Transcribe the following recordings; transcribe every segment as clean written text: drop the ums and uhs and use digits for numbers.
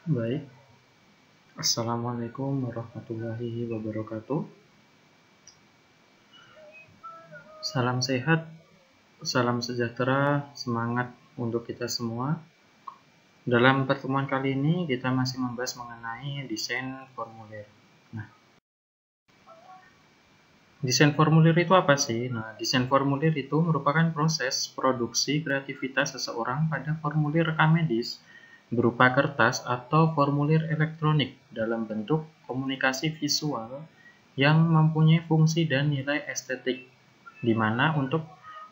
Baik, Assalamualaikum warahmatullahi wabarakatuh. Salam sehat, salam sejahtera, semangat untuk kita semua. Dalam pertemuan kali ini kita masih membahas mengenai desain formulir. Nah, desain formulir itu apa sih? Nah, desain formulir itu merupakan proses produksi kreativitas seseorang pada formulir rekam medis berupa kertas atau formulir elektronik dalam bentuk komunikasi visual yang mempunyai fungsi dan nilai estetik, di mana untuk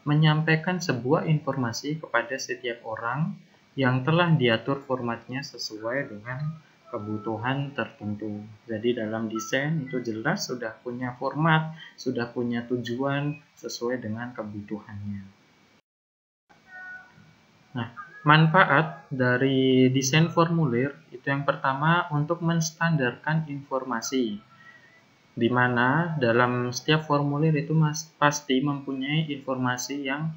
menyampaikan sebuah informasi kepada setiap orang yang telah diatur formatnya sesuai dengan kebutuhan tertentu. Jadi dalam desain itu jelas sudah punya format, sudah punya tujuan sesuai dengan kebutuhannya. Nah, manfaat dari desain formulir itu yang pertama untuk menstandarkan informasi, di mana dalam setiap formulir itu pasti mempunyai informasi yang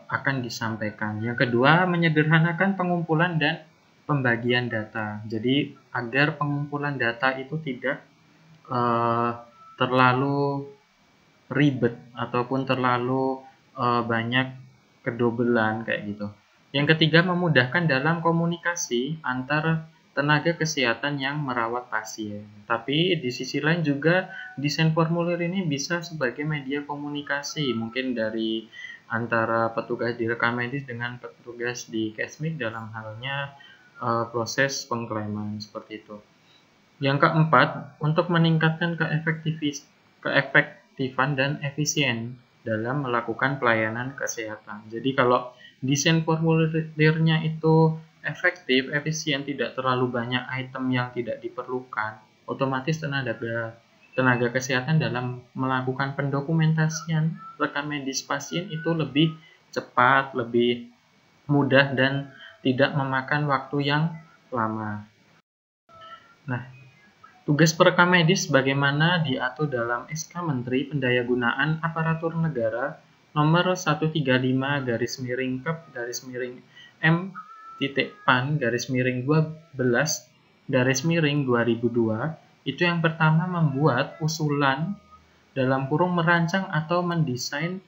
akan disampaikan. Yang kedua, menyederhanakan pengumpulan dan pembagian data. Jadi agar pengumpulan data itu tidak terlalu ribet ataupun terlalu banyak kedobelan kayak gitu. Yang ketiga, memudahkan dalam komunikasi antar tenaga kesehatan yang merawat pasien. Tapi di sisi lain juga desain formulir ini bisa sebagai media komunikasi, mungkin dari antara petugas di rekam medis dengan petugas di Kesmik dalam halnya proses pengklaiman seperti itu. Yang keempat, untuk meningkatkan keefektifan dan efisien dalam melakukan pelayanan kesehatan. Jadi kalau desain formulirnya itu efektif, efisien, tidak terlalu banyak item yang tidak diperlukan, otomatis tenaga kesehatan dalam melakukan pendokumentasian rekam medis pasien itu lebih cepat, lebih mudah, dan tidak memakan waktu yang lama. Nah, tugas perekam medis bagaimana diatur dalam SK Menteri Pendayagunaan Aparatur Negara nomor 135/Kep/PAN/12/2002. Itu yang pertama membuat usulan dalam kurung merancang atau mendesain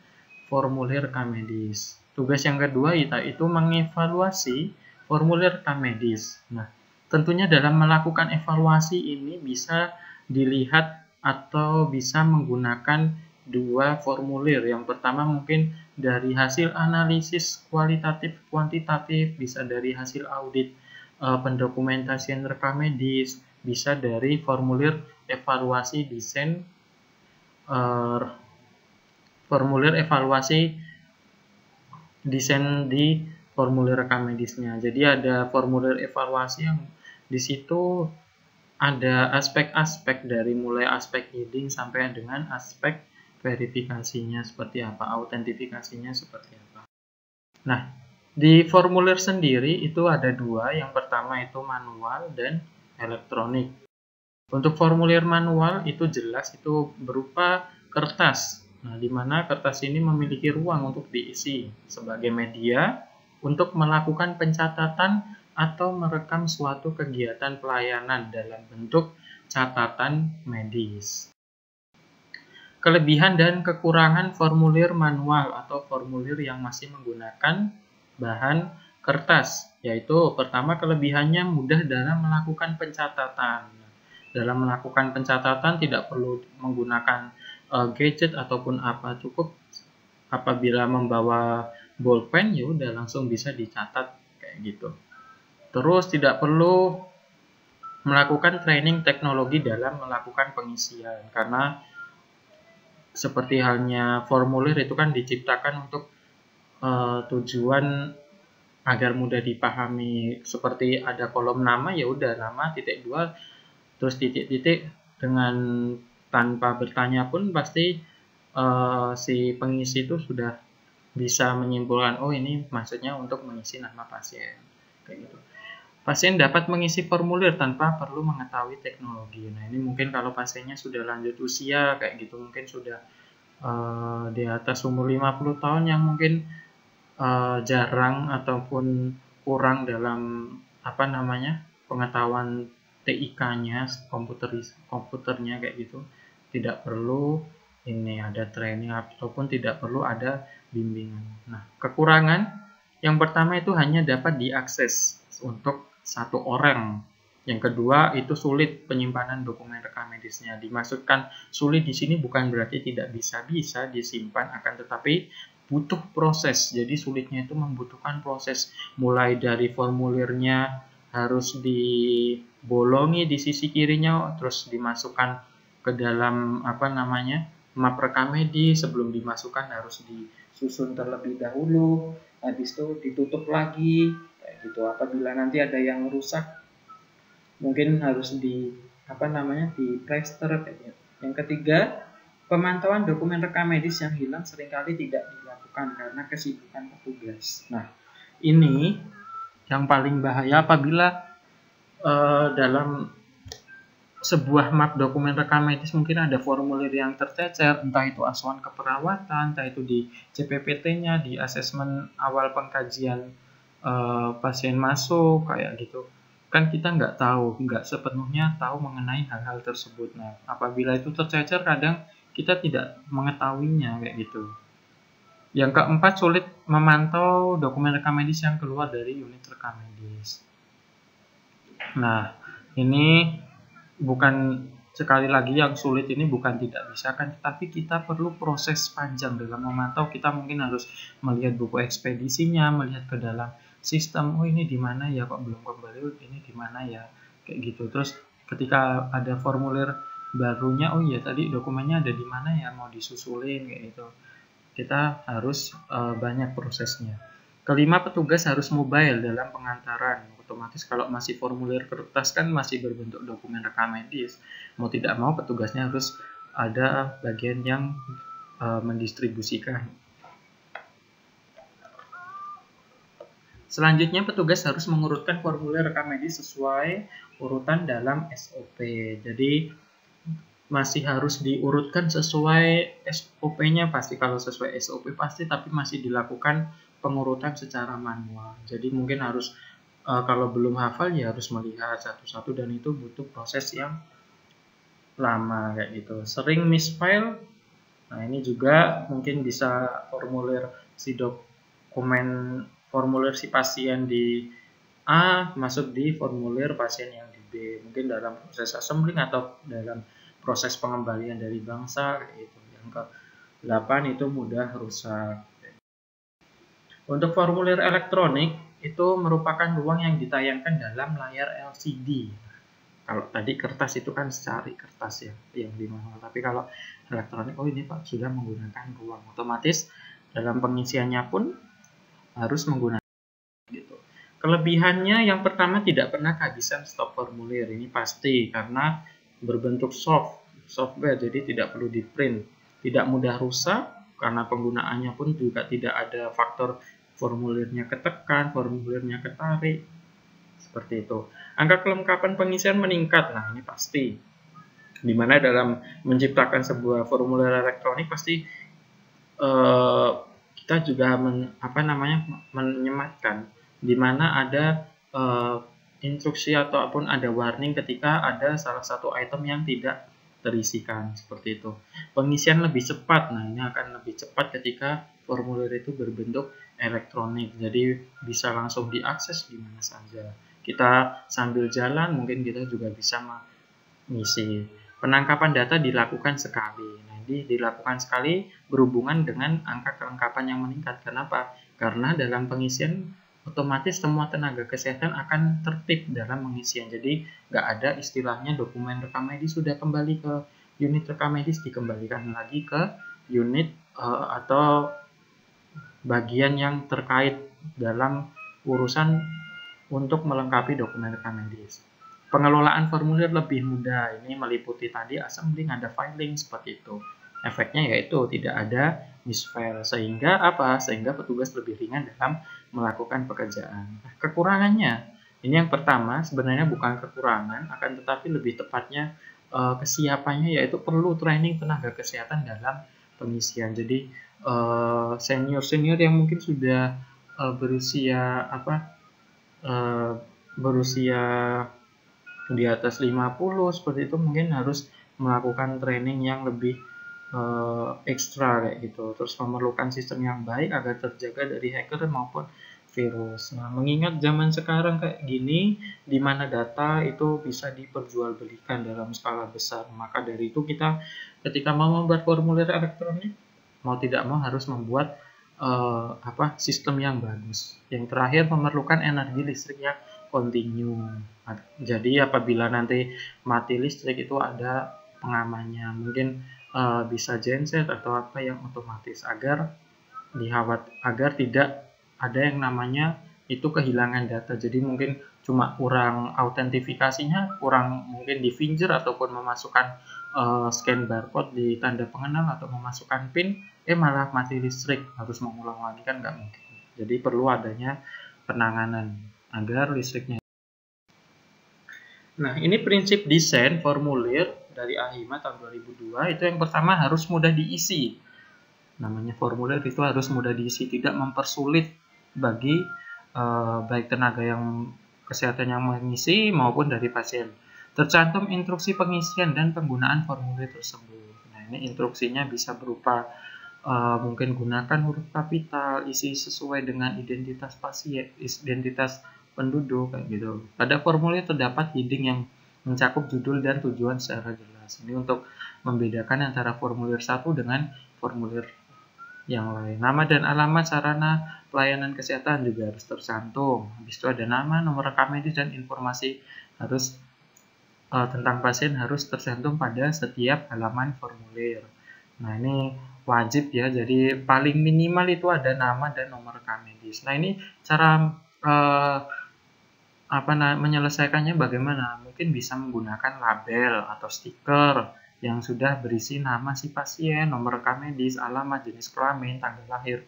formulir rekam medis. Tugas yang kedua yaitu mengevaluasi formulir rekam medis. Nah, tentunya dalam melakukan evaluasi ini bisa dilihat atau bisa menggunakan dua formulir. Yang pertama mungkin dari hasil analisis kualitatif kuantitatif, bisa dari hasil audit pendokumentasian rekam medis, bisa dari formulir evaluasi desain formulir evaluasi desain di formulir rekam medisnya. Jadi ada formulir evaluasi yang di situ ada aspek-aspek dari mulai aspek heading sampai dengan aspek verifikasinya seperti apa, autentifikasinya seperti apa. Nah, di formulir sendiri itu ada dua. Yang pertama itu manual dan elektronik. Untuk formulir manual itu jelas itu berupa kertas. Nah, di mana kertas ini memiliki ruang untuk diisi sebagai media untuk melakukan pencatatan atau merekam suatu kegiatan pelayanan dalam bentuk catatan medis. Kelebihan dan kekurangan formulir manual atau formulir yang masih menggunakan bahan kertas, yaitu pertama kelebihannya mudah dalam melakukan pencatatan. Dalam melakukan pencatatan tidak perlu menggunakan gadget ataupun apa, cukup apabila membawa bolpen ya udah langsung bisa dicatat kayak gitu. Terus tidak perlu melakukan training teknologi dalam melakukan pengisian, karena seperti halnya formulir itu kan diciptakan untuk tujuan agar mudah dipahami, seperti ada kolom nama ya udah nama titik dua terus titik-titik, dengan tanpa bertanya pun pasti si pengisi itu sudah bisa menyimpulkan oh ini maksudnya untuk mengisi nama pasien kayak gitu. Pasien dapat mengisi formulir tanpa perlu mengetahui teknologi. Nah, ini mungkin kalau pasiennya sudah lanjut usia kayak gitu, mungkin sudah di atas umur 50 tahun yang mungkin jarang ataupun kurang dalam pengetahuan TIK-nya, komputernya kayak gitu. Tidak perlu ini ada training ataupun tidak perlu ada bimbingan. Nah, kekurangan yang pertama itu hanya dapat diakses untuk satu orang. Yang kedua itu sulit penyimpanan dokumen rekam medisnya. Dimaksudkan sulit di sini bukan berarti tidak bisa disimpan, akan tetapi butuh proses. Jadi sulitnya itu membutuhkan proses, mulai dari formulirnya harus dibolongi di sisi kirinya, terus dimasukkan ke dalam map rekam medis. Sebelum dimasukkan harus disusun terlebih dahulu, habis itu ditutup lagi kayak gitu. Apabila nanti ada yang rusak mungkin harus di plester kayak gitu. Yang ketiga, pemantauan dokumen rekam medis yang hilang seringkali tidak dilakukan karena kesibukan petugas. Nah, ini yang paling bahaya apabila dalam sebuah map dokumen rekam medis mungkin ada formulir yang tercecer, entah itu asuhan keperawatan, entah itu di CPPT-nya, di asesmen awal pengkajian pasien masuk kayak gitu. Kan kita nggak sepenuhnya tahu mengenai hal-hal tersebut. Nah, apabila itu tercecer kadang kita tidak mengetahuinya kayak gitu. Yang keempat, sulit memantau dokumen rekam medis yang keluar dari unit rekam medis. Nah, ini bukan, sekali lagi yang sulit ini bukan tidak bisa kan, tapi kita perlu proses panjang dalam memantau. Kita mungkin harus melihat buku ekspedisinya, melihat ke dalam sistem, oh ini di mana ya, kok belum kembali, ini di mana ya, kayak gitu. Terus ketika ada formulir barunya, oh iya tadi dokumennya ada di mana ya, mau disusulin kayak gitu. Kita harus banyak prosesnya. Kelima, petugas harus mobile dalam pengantaran. Otomatis kalau masih formulir kertas kan masih berbentuk dokumen rekam medis. Mau tidak mau petugasnya harus ada bagian yang mendistribusikan. Selanjutnya, petugas harus mengurutkan formulir rekam medis sesuai urutan dalam SOP. Jadi masih harus diurutkan sesuai SOP-nya pasti. Kalau sesuai SOP pasti, tapi masih dilakukan pengurutan secara manual. Jadi mungkin harus kalau belum hafal ya harus melihat satu-satu, dan itu butuh proses yang lama kayak gitu. Sering misfile. Nah, ini juga mungkin bisa formulir si pasien di A masuk di formulir pasien yang di B, mungkin dalam proses assembling atau dalam proses pengembalian dari bangsa gitu. Yang ke-8 itu mudah rusak. Untuk formulir elektronik itu merupakan ruang yang ditayangkan dalam layar LCD. Kalau tadi kertas itu kan secari kertas ya yang di manual, tapi kalau elektronik, oh ini Pak sudah menggunakan ruang, otomatis dalam pengisiannya pun harus menggunakan gitu. Kelebihannya yang pertama, tidak pernah kehabisan stok formulir. Ini pasti karena berbentuk software, jadi tidak perlu di print. Tidak mudah rusak karena penggunaannya pun juga tidak ada faktor formulirnya ketekan, formulirnya ketarik, seperti itu. Angka kelengkapan pengisian meningkat. Nah, ini pasti. Dimana dalam menciptakan sebuah formulir elektronik pasti kita juga menyematkan, di mana ada instruksi ataupun ada warning ketika ada salah satu item yang tidak terisikan, seperti itu. Pengisian lebih cepat. Nah, ini akan lebih cepat ketika formulir itu berbentuk elektronik, jadi bisa langsung diakses di mana saja. Kita sambil jalan mungkin kita juga bisa mengisi. Penangkapan data dilakukan sekali. Dilakukan sekali berhubungan dengan angka kelengkapan yang meningkat. Kenapa? Karena dalam pengisian otomatis semua tenaga kesehatan akan tertib dalam pengisian. Jadi nggak ada istilahnya dokumen rekam medis sudah kembali ke unit rekam medis, dikembalikan lagi ke unit atau bagian yang terkait dalam urusan untuk melengkapi dokumen rekam medis. Pengelolaan formulir lebih mudah. Ini meliputi tadi assembling, ada filing, seperti itu. Efeknya yaitu tidak ada misfile, sehingga sehingga petugas lebih ringan dalam melakukan pekerjaan. Kekurangannya, ini yang pertama sebenarnya bukan kekurangan, akan tetapi lebih tepatnya kesiapannya, yaitu perlu training tenaga kesehatan dalam pengisian. Jadi senior yang mungkin sudah berusia berusia di atas 50 seperti itu mungkin harus melakukan training yang lebih ekstra kayak gitu. Terus memerlukan sistem yang baik agar terjaga dari hacker maupun virus. Nah, mengingat zaman sekarang kayak gini, di mana data itu bisa diperjualbelikan dalam skala besar, maka dari itu kita ketika mau membuat formulir elektronik, mau tidak mau harus membuat sistem yang bagus. Yang terakhir memerlukan energi listrik yang kontinu. Jadi apabila nanti mati listrik itu ada pengamannya, mungkin bisa genset atau apa yang otomatis agar tidak ada yang namanya itu kehilangan data. Jadi mungkin cuma kurang autentifikasinya, kurang mungkin di finger ataupun memasukkan scan barcode di tanda pengenal atau memasukkan PIN, malah mati listrik, harus mengulang lagi kan nggak mungkin. Jadi perlu adanya penanganan agar listriknya. Nah, ini prinsip desain formulir dari AHIMA tahun 2002. Itu yang pertama harus mudah diisi. Namanya formulir itu harus mudah diisi, tidak mempersulit bagi baik tenaga yang kesehatan yang mengisi maupun dari pasien. Tercantum instruksi pengisian dan penggunaan formulir tersebut. Nah, ini instruksinya bisa berupa mungkin gunakan huruf kapital, isi sesuai dengan identitas pasien, identitas penduduk kayak gitu. Pada formulir terdapat heading yang mencakup judul dan tujuan secara jelas. Ini untuk membedakan antara formulir satu dengan formulir yang lain. Nama dan alamat sarana pelayanan kesehatan juga harus tercantum. Habis itu ada nama, nomor rekam medis dan informasi harus tentang pasien harus tercantum pada setiap halaman formulir. Nah, ini wajib ya. Jadi paling minimal itu ada nama dan nomor rekam medis. Nah, ini cara menyelesaikannya bagaimana? Mungkin bisa menggunakan label atau stiker yang sudah berisi nama si pasien, nomor rekam medis, alamat, jenis kelamin, tanggal lahir,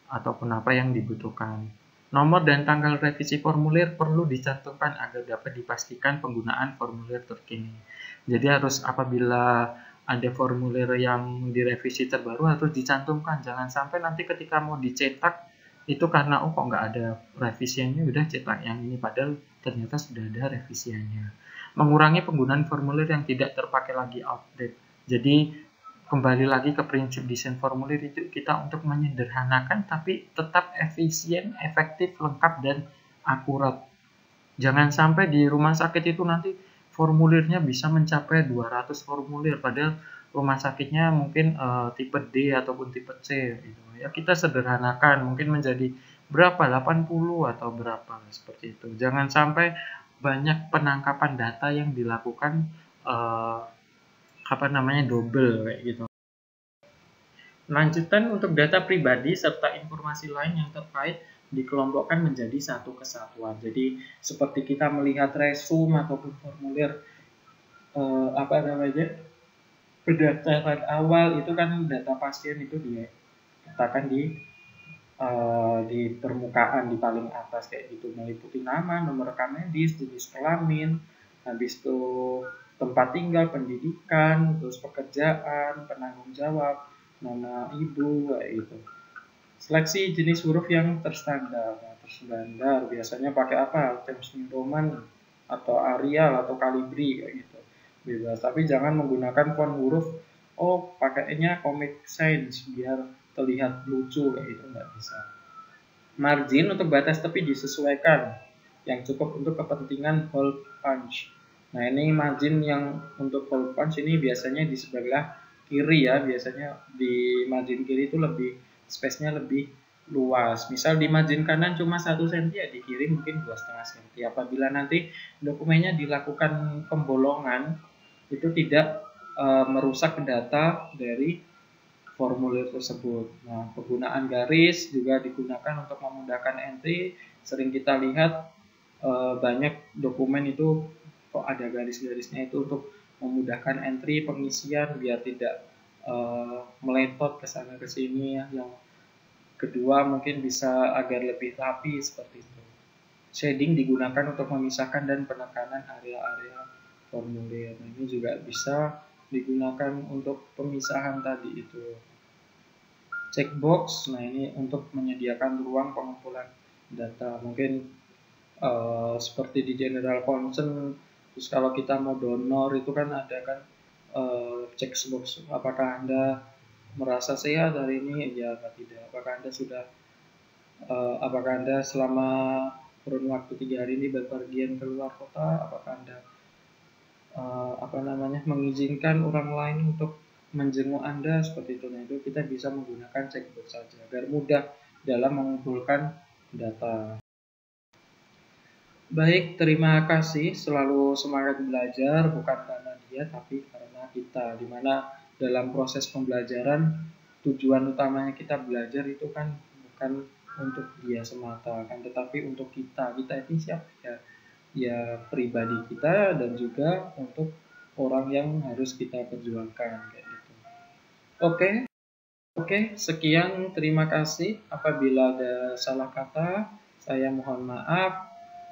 ataupun apa yang dibutuhkan. Nomor dan tanggal revisi formulir perlu dicantumkan agar dapat dipastikan penggunaan formulir terkini. Jadi harus apabila ada formulir yang direvisi terbaru harus dicantumkan. Jangan sampai nanti ketika mau dicetak itu karena kok nggak ada revisiannya, udah cetak yang ini padahal ternyata sudah ada revisiannya. Mengurangi penggunaan formulir yang tidak terpakai lagi, outdated. Jadi kembali lagi ke prinsip desain formulir itu kita untuk menyederhanakan tapi tetap efisien, efektif, lengkap dan akurat. Jangan sampai di rumah sakit itu nanti formulirnya bisa mencapai 200 formulir padahal rumah sakitnya mungkin tipe D ataupun tipe C gitu. Ya kita sederhanakan mungkin menjadi berapa 80 atau berapa seperti itu. Jangan sampai banyak penangkapan data yang dilakukan double kayak gitu. Lanjutan untuk data pribadi serta informasi lain yang terkait dikelompokkan menjadi satu kesatuan. Jadi seperti kita melihat resume ataupun formulir pendaftaran awal itu kan data pasien itu diletakkan di permukaan di paling atas kayak gitu, meliputi nama, nomor rekam medis, jenis kelamin, habis itu tempat tinggal, pendidikan, terus pekerjaan, penanggung jawab, nama ibu kayak gitu. Seleksi jenis huruf yang terstandar. Terstandar biasanya pakai apa? Times New Roman atau Arial atau Calibri kayak gitu. Bebas, tapi jangan menggunakan font huruf pakainya Comic Sans biar terlihat lucu kayak gitu, nggak bisa. Margin untuk batas tepi disesuaikan yang cukup untuk kepentingan hole punch. Nah, ini margin yang untuk hole punch ini biasanya di sebelah kiri ya, biasanya di margin kiri itu lebih space-nya lebih luas. Misal di margin kanan cuma 1 cm ya, di kiri mungkin 2,5 cm. Apabila nanti dokumennya dilakukan pembolongan itu tidak merusak data dari formulir tersebut. Nah, penggunaan garis juga digunakan untuk memudahkan entry. Sering kita lihat banyak dokumen itu kok ada garis-garisnya itu untuk memudahkan entry pengisian biar tidak meletot ke sana ke sini ya. Yang kedua mungkin bisa agar lebih rapi seperti itu. Shading digunakan untuk memisahkan dan penekanan area-area formulir. Nah, ini juga bisa digunakan untuk pemisahan tadi itu. Checkbox, nah ini untuk menyediakan ruang pengumpulan data. Mungkin seperti di general concern. Terus kalau kita mau donor itu kan ada kan checkbox, apakah Anda merasa sehat hari ini, ya atau tidak. Apakah Anda selama kurun waktu 3 hari ini berpergian keluar kota, apakah Anda mengizinkan orang lain untuk menjenguk Anda, seperti itu. Nah, itu kita bisa menggunakan checkbox saja agar mudah dalam mengumpulkan data. Baik, terima kasih. Selalu semangat belajar, bukan karena dia, tapi karena kita. Dimana dalam proses pembelajaran, tujuan utamanya kita belajar itu kan bukan untuk dia semata, kan, tetapi untuk kita. Kita itu siapa ya? Ya pribadi kita dan juga untuk orang yang harus kita perjuangkan, kayak gitu. Oke, sekian, terima kasih. Apabila ada salah kata, saya mohon maaf.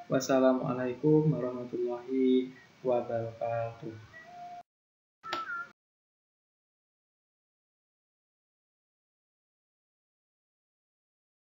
Wassalamualaikum warahmatullahi wabarakatuh.